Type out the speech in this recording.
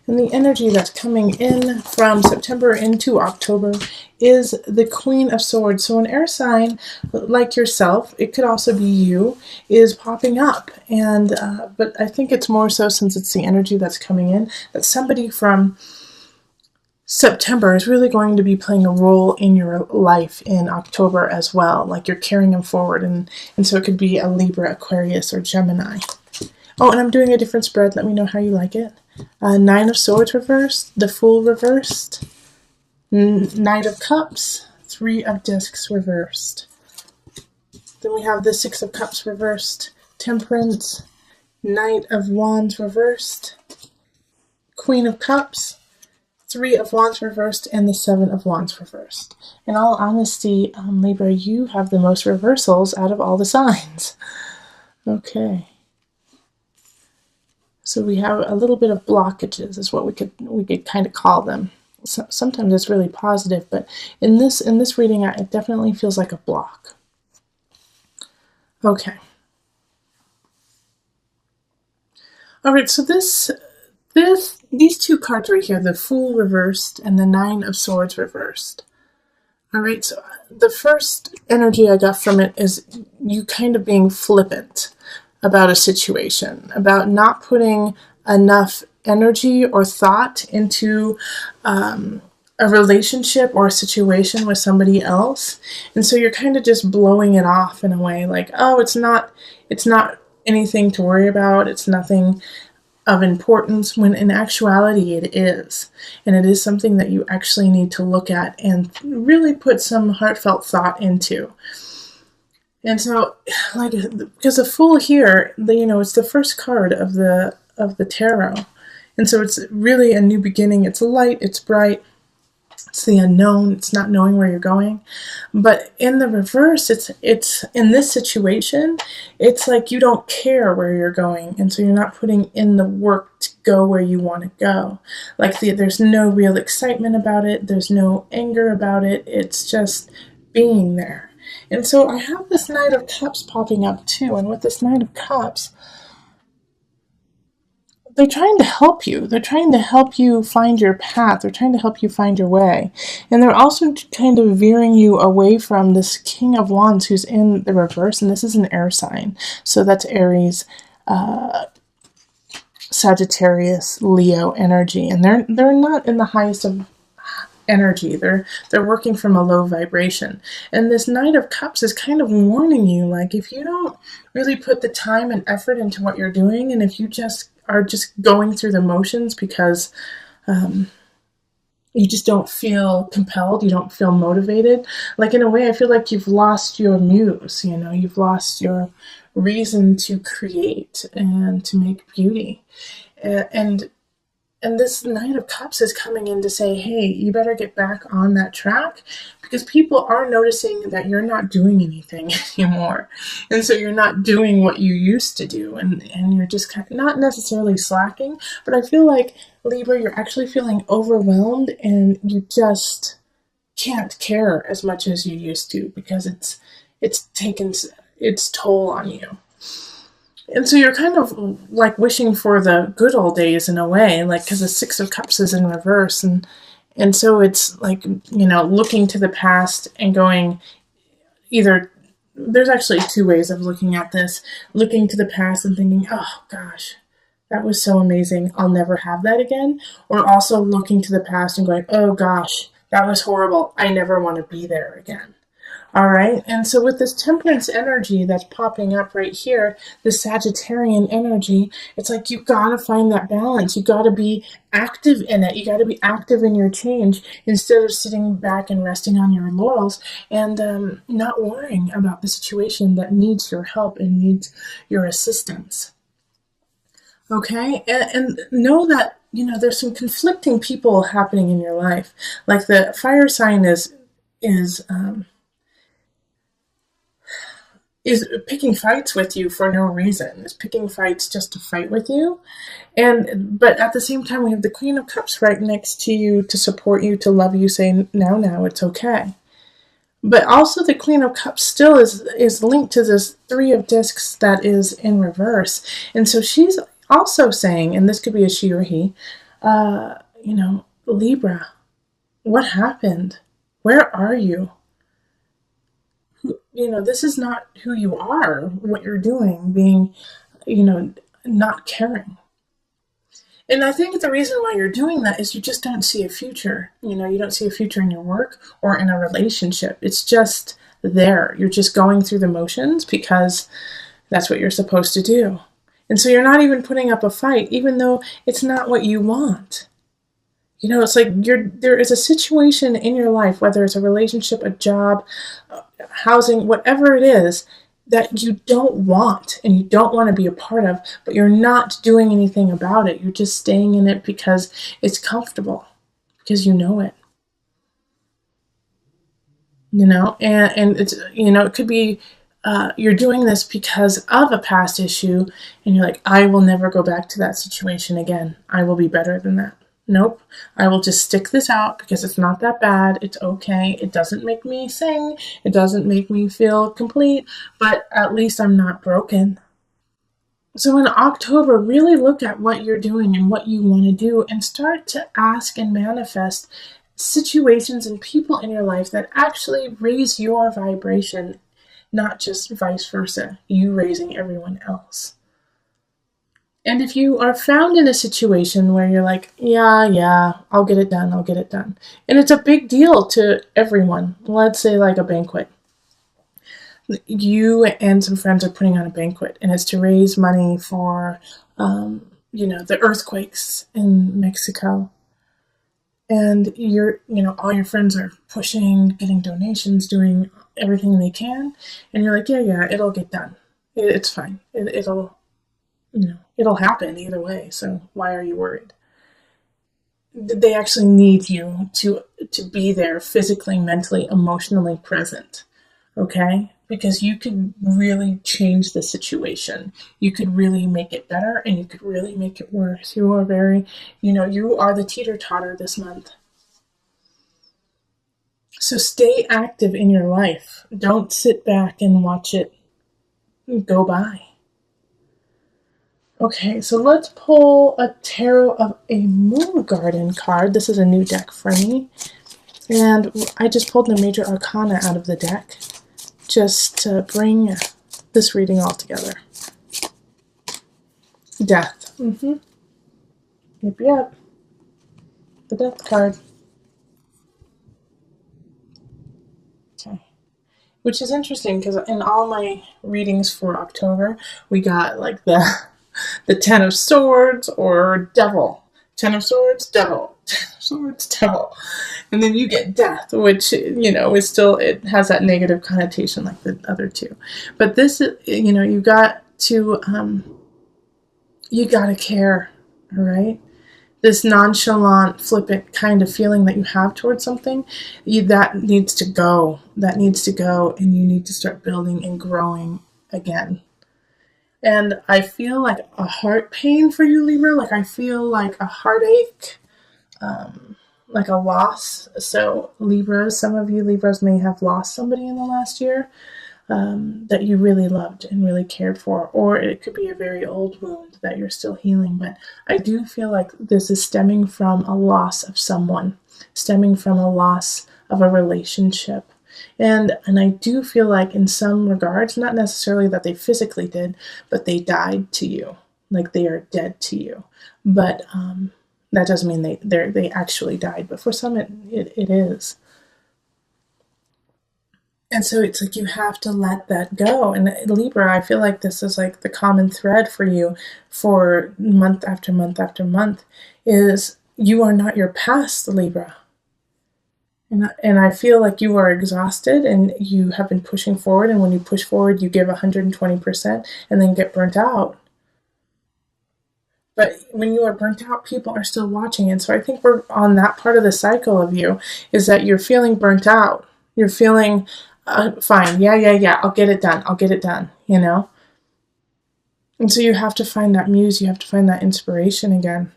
And the energy that's coming in from September into October is the Queen of Swords. So an air sign like yourself, it could also be you, is popping up. And but I think it's more so, since it's the energy that's coming in, that somebody from September is really going to be playing a role in your life in October as well. Like you're carrying them forward. And so it could be a Libra, Aquarius, or Gemini. Oh, and I'm doing a different spread. Let me know how you like it. Nine of Swords reversed, the Fool reversed, Knight of Cups, Three of Discs reversed. Then we have the Six of Cups reversed, Temperance, Knight of Wands reversed, Queen of Cups, Three of Wands reversed, and the Seven of Wands reversed. In all honesty, Libra, you have the most reversals out of all the signs. Okay. So we have a little bit of blockages, is what we could kind of call them. So sometimes it's really positive, but in this reading, it definitely feels like a block. Okay. All right. So these two cards right here, the Fool reversed and the Nine of Swords reversed. All right. So the first energy I got from it is you kind of being flippant about a situation, about not putting enough energy or thought into a relationship or a situation with somebody else. And so you're kind of just blowing it off in a way, like, oh, it's not anything to worry about. It's nothing of importance, when in actuality it is. And it is something that you actually need to look at and really put some heartfelt thought into. And so, like, because the Fool here, it's the first card of the tarot, and so it's really a new beginning. It's light, it's bright, it's the unknown. It's not knowing where you're going. But in the reverse, it's in this situation, it's like you don't care where you're going, and so you're not putting in the work to go where you want to go. Like there's no real excitement about it. There's no anger about it. It's just being there. And so I have this Knight of Cups popping up too. And with this Knight of Cups, they're trying to help you. They're trying to help you find your path. They're trying to help you find your way. And they're also kind of veering you away from this King of Wands who's in the reverse. And this is an air sign. So that's Aries, Sagittarius, Leo energy. And they're not in the highest of energy. They're working from a low vibration. And this Knight of Cups is kind of warning you, like, if you don't really put the time and effort into what you're doing, and if you just are just going through the motions because you just don't feel compelled, you don't feel motivated, like, in a way, I feel like you've lost your muse, you've lost your reason to create and to make beauty. And this Knight of Cups is coming in to say, hey, you better get back on that track, because people are noticing that you're not doing anything anymore. And so you're not doing what you used to do. And you're just kind of not necessarily slacking. But I feel like, Libra, you're actually feeling overwhelmed, and you just can't care as much as you used to, because it's taken its toll on you. And so you're kind of like wishing for the good old days in a way, like, because the Six of Cups is in reverse. And so it's like, looking to the past and going either, there's actually two ways of looking at this, looking to the past and thinking, oh gosh, that was so amazing, I'll never have that again. Or also looking to the past and going, oh gosh, that was horrible, I never want to be there again. All right, and so with this Temperance energy that's popping up right here, the Sagittarian energy, it's like you got to find that balance. You got to be active in it. You got to be active in your change instead of sitting back and resting on your laurels and not worrying about the situation that needs your help and needs your assistance. Okay, and know that, there's some conflicting people happening in your life. Like the fire sign is picking fights with you for no reason, is picking fights just to fight with you. But at the same time, we have the Queen of Cups right next to you to support you, to love you, say, now, it's okay. But also the Queen of Cups still is linked to this Three of Discs that is in reverse. And so she's also saying, and this could be a she or he, Libra, what happened? Where are you? This is not who you are, what you're doing, being, not caring. And I think the reason why you're doing that is you just don't see a future. You don't see a future in your work or in a relationship. It's just there. You're just going through the motions because that's what you're supposed to do. And so you're not even putting up a fight, even though it's not what you want. It's like there is a situation in your life, whether it's a relationship, a job, housing, whatever it is, that you don't want and you don't want to be a part of, but you're not doing anything about it. You're just staying in it because it's comfortable, because you know it. And it's, it could be you're doing this because of a past issue, and you're like, I will never go back to that situation again. I will be better than that. Nope. I will just stick this out because it's not that bad. It's okay. It doesn't make me sing. It doesn't make me feel complete, but at least I'm not broken. So in October, really look at what you're doing and what you want to do and start to ask and manifest situations and people in your life that actually raise your vibration, not just vice versa, you raising everyone else. And if you are found in a situation where you're like, yeah, I'll get it done. And it's a big deal to everyone. Let's say like a banquet. You and some friends are putting on a banquet, and it's to raise money for, the earthquakes in Mexico. And all your friends are pushing, getting donations, doing everything they can. And you're like, yeah, it'll get done. It's fine. It'll happen either way, so why are you worried? They actually need you to be there physically, mentally, emotionally present, okay? Because you could really change the situation. You could really make it better, and you could really make it worse. You are you are the teeter-totter this month. So stay active in your life. Don't sit back and watch it go by. Okay, so let's pull a Tarot of a Moon Garden card. This is a new deck for me. And I just pulled the Major Arcana out of the deck just to bring this reading all together. Death. Yep. The Death card. Okay. Which is interesting because in all my readings for October, we got like the Ten of Swords or Devil. Ten of Swords, Devil. Ten of Swords, Devil. And then you get Death, which, is still, it has that negative connotation like the other two. But this, you got to care, all right? This nonchalant, flippant kind of feeling that you have towards something, that needs to go. That needs to go, and you need to start building and growing again. And I feel like a heart pain for you, Libra. Like I feel like a heartache, like a loss. So Libras, some of you Libras may have lost somebody in the last year that you really loved and really cared for. Or it could be a very old wound that you're still healing. But I do feel like this is stemming from a loss of someone, stemming from a loss of a relationship. And I do feel like in some regards, not necessarily that they physically did, but they died to you, like they are dead to you. But that doesn't mean they actually died. But for some, it is. And so it's like you have to let that go. And Libra, I feel like this is like the common thread for you for month after month after month is you are not your past, Libra. And I feel like you are exhausted and you have been pushing forward. And when you push forward, you give 120% and then get burnt out. But when you are burnt out, people are still watching. And so I think we're on that part of the cycle of you is that you're feeling burnt out. You're feeling fine. Yeah. I'll get it done, And so you have to find that muse. You have to find that inspiration again.